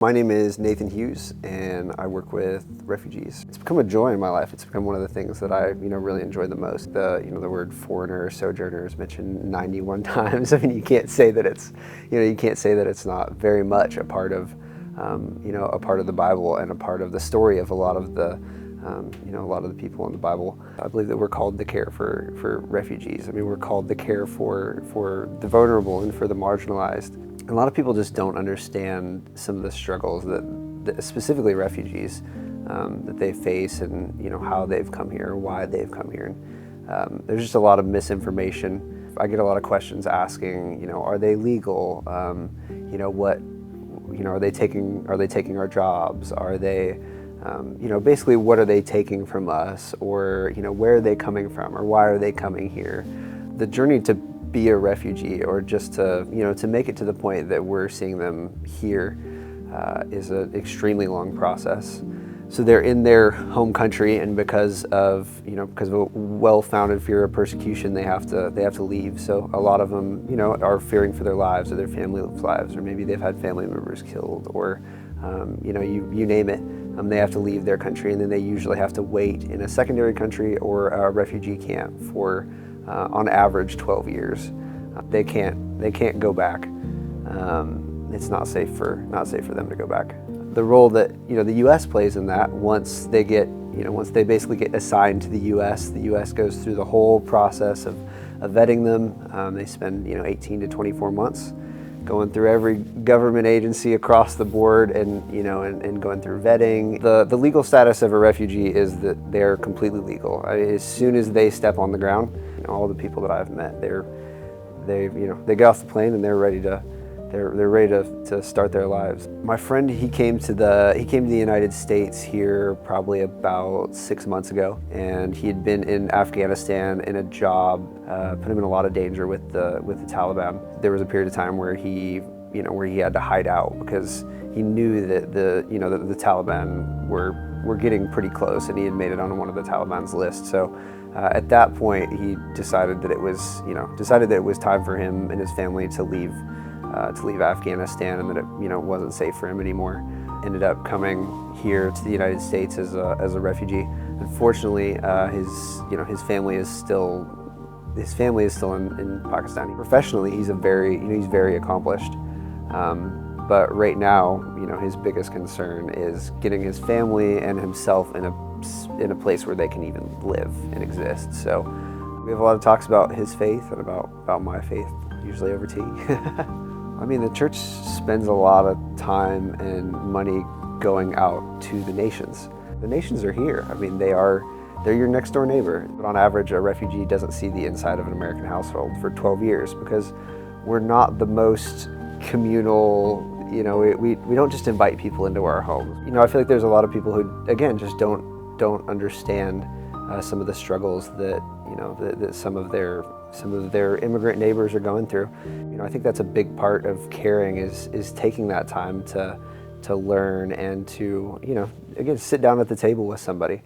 My name is Nathan Hughes, and I work with refugees. It's become a joy in my life. It's become one of the things that I, really enjoy the most. The word foreigner or sojourner is mentioned 91 times. I mean, you can't say that it's not very much a part of, a part of the Bible and a part of the story of a lot of the, a lot of the people in the Bible. I believe that we're called to care for refugees. I mean, we're called to care for the vulnerable and for the marginalized. A lot of people just don't understand some of the struggles that specifically refugees, that they face, and how they've come here, why they've come here. And there's just a lot of misinformation. I get a lot of questions asking, are they legal? Are they taking our jobs? Are they, basically what are they taking from us? Or where are they coming from? Or why are they coming here? The journey to be a refugee, or just to make it to the point that we're seeing them here, is an extremely long process. So they're in their home country, and because of a well-founded fear of persecution, they have to leave. So a lot of them are fearing for their lives or their family's lives, or maybe they've had family members killed, or you name it. They have to leave their country, and then they usually have to wait in a secondary country or a refugee camp for on average 12 years. They can't go back. It's not safe for them to go back. The role that the U.S. plays in that, once they basically get assigned to the U.S. goes through the whole process of vetting them. They spend 18 to 24 months going through every government agency across the board, and going through vetting. The legal status of a refugee is that they're completely legal. I mean, as soon as they step on the ground, all the people that I've met, they get off the plane and they're ready to start their lives. My friend, he came to the United States here probably about 6 months ago, and he had been in Afghanistan in a job, put him in a lot of danger with the Taliban. There was a period of time where he had to hide out because he knew that the Taliban were getting pretty close, and he had made it on one of the Taliban's list. So at that point, he decided that it was time for him and his family to leave Afghanistan, and that it wasn't safe for him anymore. Ended up coming here to the United States as a refugee. Unfortunately, his family is still in Pakistan. Professionally, he's very accomplished. But right now, his biggest concern is getting his family and himself in a place where they can even live and exist. So we have a lot of talks about his faith and about my faith, usually over tea. I mean, the church spends a lot of time and money going out to the nations. The nations are here. I mean, they're your next door neighbor. But on average, a refugee doesn't see the inside of an American household for 12 years because we're not the most communal. We don't just invite people into our homes. I feel like there's a lot of people who, again, just don't understand some of the struggles that that some of their immigrant neighbors are going through. I think that's a big part of caring is taking that time to learn and to again sit down at the table with somebody.